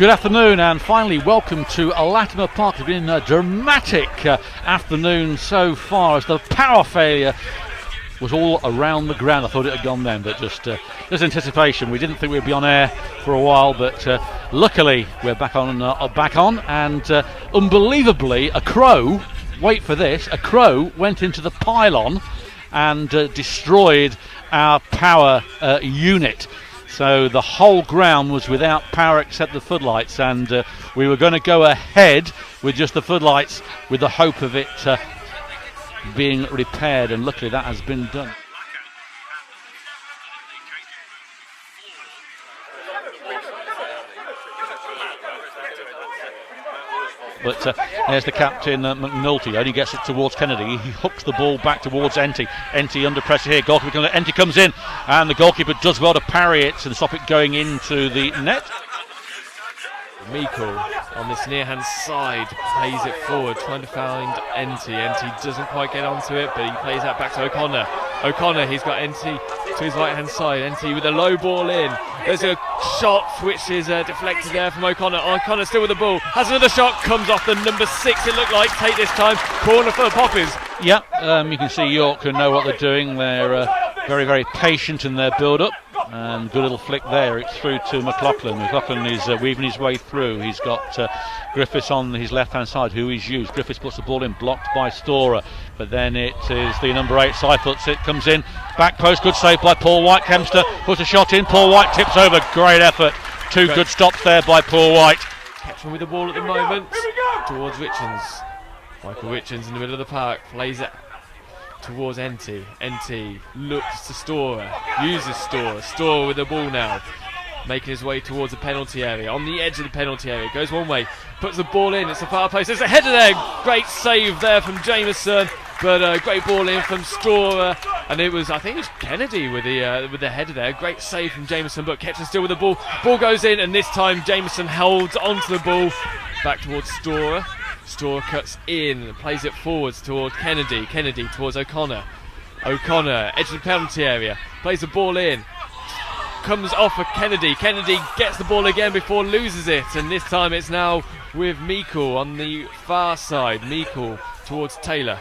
Good afternoon and finally welcome to Latimer Park. It's been a dramatic afternoon so far as the power failure was all around the ground. I thought it had gone then, but just anticipation. We didn't think we'd be on air for a while, but luckily we're back on and unbelievably a crow, wait for this, a crow went into the pylon and destroyed our power unit. So the whole ground was without power except the floodlights, and we were going to go ahead with just the floodlights with the hope of it being repaired, and luckily that has been done. But there's the captain, McNulty. Only gets it towards Kennedy. He hooks the ball back towards Enty. Enty under pressure here. Enty comes in, and the goalkeeper does well to parry it and stop it going into the net. Miko on this near-hand side plays it forward, trying to find Enty. Enty doesn't quite get onto it, but he plays that back to O'Connor. O'Connor, he's got Enty to his right-hand side. Enty with a low ball in. There's a shot which is deflected there from O'Connor. O'Connor still with the ball. Has another shot, comes off the number 6, it looked like. Take this time, corner for the Poppies. Yeah, you can see York know what they're doing. They're very, very patient in their build-up. And good little flick there, it's through to McLaughlin. McLaughlin is weaving his way through. He's got Griffiths on his left-hand side, who he's used. Griffiths puts the ball in, blocked by Storer. But then it is the number 8, Seifert. It comes in, back post, good save by Paul White. Kempster puts a shot in, Paul White tips over. Great effort. Two good stops there by Paul White. Kettering with the ball at the moment, towards Richards. Michael Richards in the middle of the park, plays it towards Enty. Enty looks to Storer, uses Storer. Storer with the ball now, making his way towards the penalty area. On the edge of the penalty area, goes one way, puts the ball in. It's a far post. There's a header there. Great save there from Jameson, but great ball in from Storer. And it was, I think it was Kennedy with the header there. Great save from Jameson, but Kettering still with the ball. Ball goes in, and this time Jameson holds onto the ball. Back towards Storer. Storer cuts in, plays it forwards towards Kennedy. Kennedy towards O'Connor. O'Connor, edge of the penalty area, plays the ball in. Comes off of Kennedy. Kennedy gets the ball again before loses it. And this time it's now with Meikle on the far side. Meikle towards Taylor.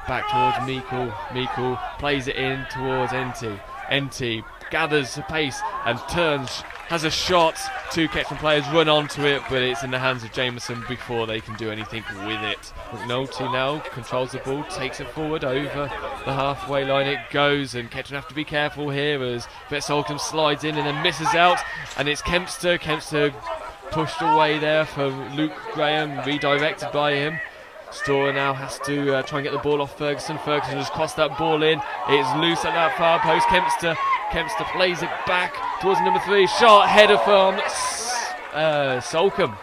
Back towards Meikle. Meikle plays it in towards Enty. Enty gathers the pace and turns, has a shot. Two Kettering players run onto it, but it's in the hands of Jameson before they can do anything with it. McNulty now controls the ball, takes it forward over the halfway line. It goes, and Kettering have to be careful here as Vetsolcombe slides in and then misses out. And it's Kempster. Kempster pushed away there from Luke Graham, redirected by him. Storer now has to try and get the ball off Ferguson. Ferguson has crossed that ball in. It's loose at that far post. Kempster plays it back towards number 3. Shot, header from Solcombe.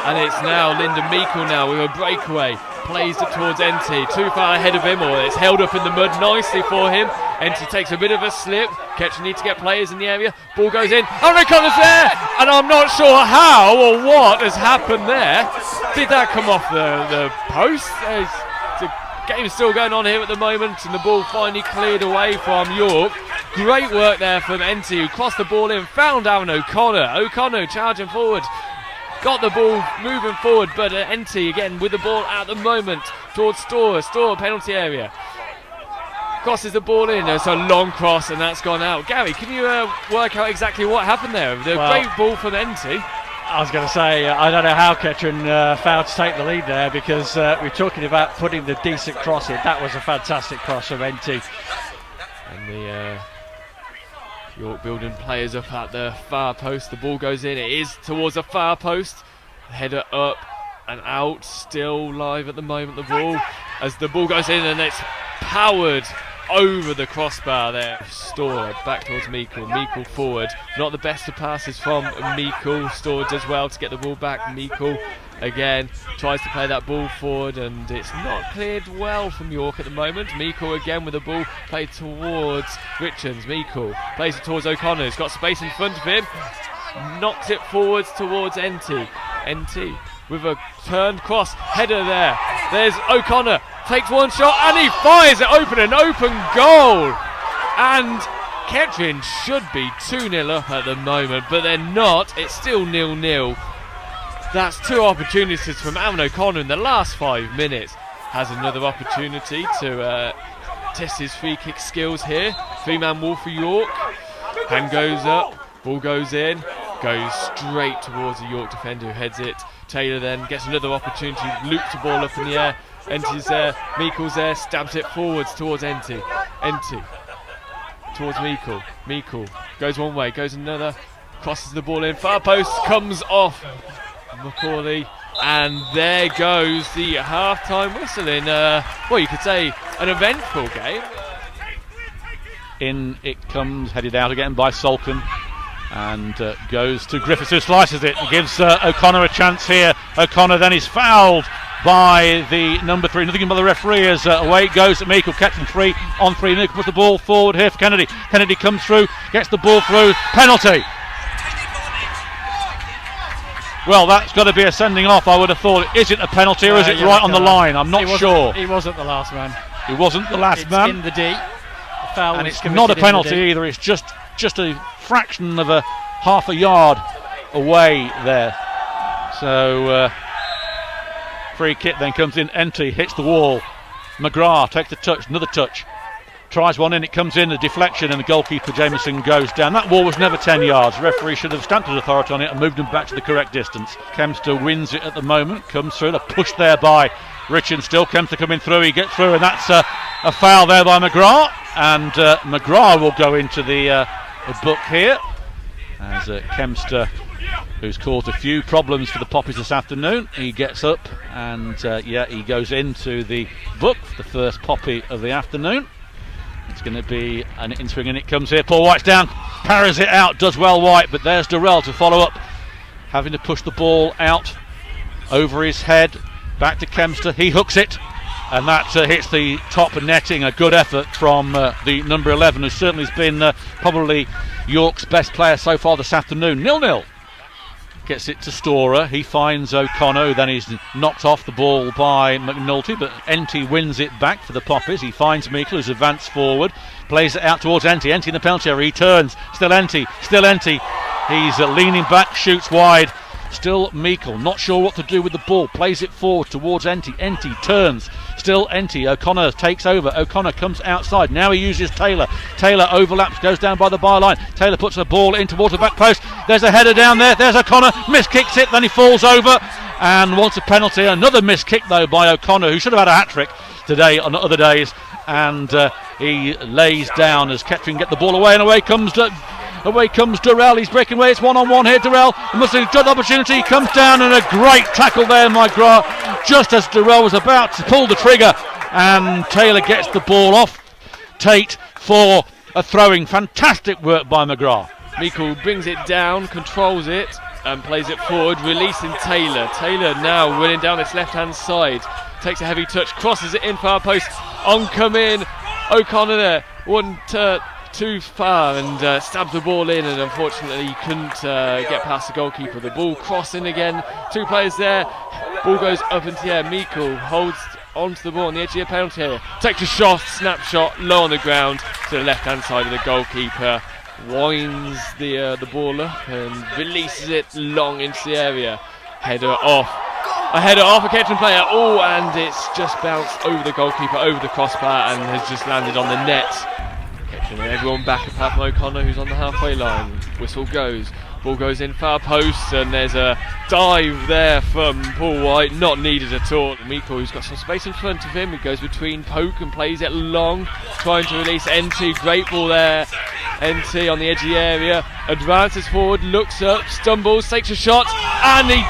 And it's now Lyndon Meikle now with a breakaway. Plays it towards Enty. Too far ahead of him, or it's held up in the mud nicely for him. Enty takes a bit of a slip. Kettering need to get players in the area. Ball goes in. Oh, O'Connor's there! And I'm not sure how or what has happened there. Did that come off the post? The game's still going on here at the moment, and the ball finally cleared away from York. Great work there from Enty, who crossed the ball in, found Aaron O'Connor. O'Connor charging forward. Got the ball moving forward, but Enty again with the ball at the moment towards Storer. Storer penalty area. Crosses the ball in. It's a long cross, and that's gone out. Gary, can you work out exactly what happened there? The great ball from Enty. I was going to say, I don't know how Kettering failed to take the lead there, because we're talking about putting the decent cross in. That was a fantastic cross from Enty. And the York building players up at the far post. The ball goes in. It is towards the far post. Header up and out. Still live at the moment, the ball. As the ball goes in, and it's powered over the crossbar there. Storer back towards Meikle. Meikle forward. Not the best of passes from Meikle. Storer does well to get the ball back. Meikle again tries to play that ball forward, and it's not cleared well from York at the moment. Meikle again with the ball played towards Richards. Meikle plays it towards O'Connor. He's got space in front of him. Knocks it forwards towards Enty. Enty with a turned cross. Header there. There's O'Connor. Takes one shot and he fires it open. An open goal. And Kettering should be 2-0 up at the moment, but they're not. It's still 0-0. That's 2 opportunities from Alan O'Connor in the last 5 minutes. Has another opportunity to test his free kick skills here. 3-man wall for York. Hand goes up, ball goes in, goes straight towards the York defender who heads it. Taylor then gets another opportunity, loops the ball up in the air. Enty's there, Meikle's there, stabs it forwards towards Enty. Enty towards Meikle. Meikle goes one way, goes another, crosses the ball in, far post, comes off Macaulay, and there goes the half-time whistle in, well, you could say an eventful game. In it comes, headed out again by Salkin, and goes to Griffiths, who slices it and gives O'Connor a chance here. O'Connor then is fouled by the number 3, nothing but the referee, as away it goes to Meikle, catching 3 on 3. Meikle puts the ball forward here for Kennedy. Kennedy comes through, gets the ball through, penalty. Well, that's got to be a sending off, I would have thought. Is it a penalty or is it right on the line? I'm not sure. He wasn't the last man. He wasn't the last It's man. in the D. The foul And was it's not a committed in the penalty D. either. It's just a fraction of a half a yard away there. So free kick then comes in. Enty hits the wall. McGrath takes the touch, another touch. Tries one in, it comes in, a deflection, and the goalkeeper Jameson goes down. That ball was never 10 yards. The referee should have stamped his authority on it and moved him back to the correct distance. Kempster wins it at the moment, comes through, a push there by Richard still. Kempster coming through, he gets through, and that's a foul there by McGrath. And McGrath will go into the book here, as Kempster, who's caused a few problems for the Poppies this afternoon, he gets up and he goes into the book for the first Poppy of the afternoon. It's going to be an in-swing, and it comes here. Paul White's down, parries it out, does well White, but there's Durrell to follow up, having to push the ball out over his head, back to Kempster. He hooks it, and that hits the top netting. A good effort from the number 11, who certainly has been probably York's best player so far this afternoon. 0-0. Gets it to Storer, he finds O'Connor, who then is knocked off the ball by McNulty, but Enty wins it back for the Poppies. He finds Meikle, who's advanced forward, plays it out towards Enty. Enty in the penalty area, he turns, still Enty. He's leaning back, shoots wide. Still Meikle, not sure what to do with the ball, plays it forward towards Enty. Enty turns, still Enty. O'Connor takes over. O'Connor comes outside. Now he uses Taylor. Taylor overlaps, goes down by the byline. Taylor puts the ball in towards the back post. There's a header down there. There's O'Connor. Miskicks it, then he falls over and wants a penalty. Another missed kick though by O'Connor, who should have had a hat-trick today on other days. And he lays down as Kettering get the ball away, and away comes Durrell. He's breaking away. It's 1-on-1 here. Durrell must have a good opportunity. He comes down, and a great tackle there, McGrath, just as Durrell was about to pull the trigger, and Taylor gets the ball off Tate for a throwing. Fantastic work by McGrath. Meikle brings it down, controls it, and plays it forward, releasing Taylor. Taylor now running down this left-hand side. Takes a heavy touch, crosses it in far post. On come in. O'Connor there. Too far and stabbed the ball in, and unfortunately he couldn't get past the goalkeeper. The ball crossing again, 2 players there, ball goes up into the air. Meikle holds onto the ball on the edge of the penalty area, takes a shot, snapshot, low on the ground to the left hand side of the goalkeeper, winds the ball up and releases it long into the area. Header off, a Kettering player, and it's just bounced over the goalkeeper, over the crossbar, and has just landed on the net. And everyone back apart from O'Connor, who's on the halfway line. Whistle goes, ball goes in far post, and there's a dive there from Paul White, not needed at all. Meikle, who's got some space in front of him, he goes between Poke and plays it long, trying to release Enty. Great ball there. Enty on the edge of the area, advances forward, looks up, stumbles, takes a shot, and he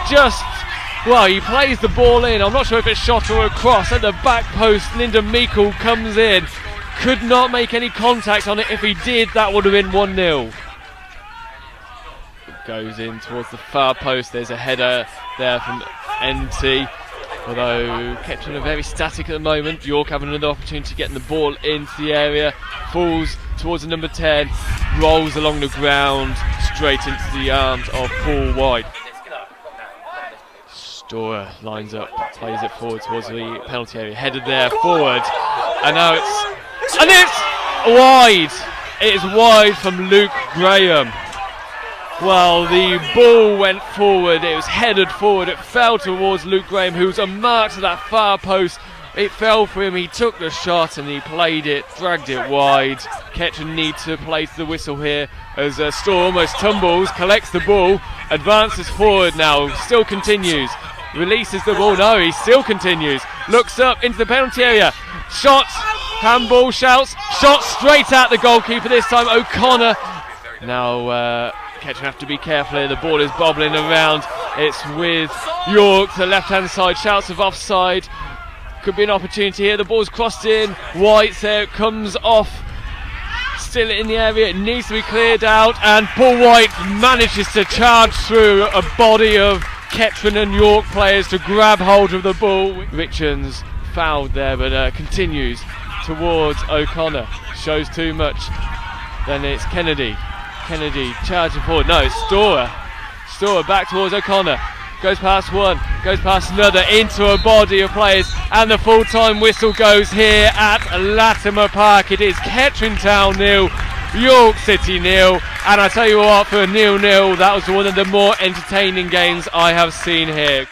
plays the ball in. I'm not sure if it's shot or a cross at the back post. Lyndon Meikle comes in. Could not make any contact on it. If he did, that would have been 1-0. It goes in towards the far post. There's a header there from Enty. Although Kettering are very static at the moment. York having another opportunity getting the ball into the area. Falls towards the number 10. Rolls along the ground straight into the arms of Paul White. Storer lines up, plays it forward towards the penalty area. Headed there forward. And now it's wide. It is wide from Luke Graham. Well, the ball went forward, it was headed forward, it fell towards Luke Graham, who was unmarked to that far post. It fell for him, he took the shot and he played it, dragged it wide. Kettering need to place the whistle here as Storr almost tumbles, collects the ball, advances forward now, still continues, releases the ball, no, he still continues, looks up into the penalty area, shot, handball, shouts, shot straight at the goalkeeper this time, O'Connor. Now Kettering have to be careful here, the ball is bobbling around, it's with York to the left hand side, shouts of offside. Could be an opportunity here. The ball's crossed in. White's there. It comes off. Still in the area. It needs to be cleared out. And Paul White manages to charge through a body of Kettering and York players to grab hold of the ball. Richards fouled there, but continues towards O'Connor. Shows too much. Then it's Kennedy. Kennedy charging forward. No, it's Storr. Storr back towards O'Connor. Goes past one, goes past another, into a body of players, and the full-time whistle goes here at Latimer Park. It is Kettering Town 0, York City 0, and I tell you what, for 0-0, that was one of the more entertaining games I have seen here.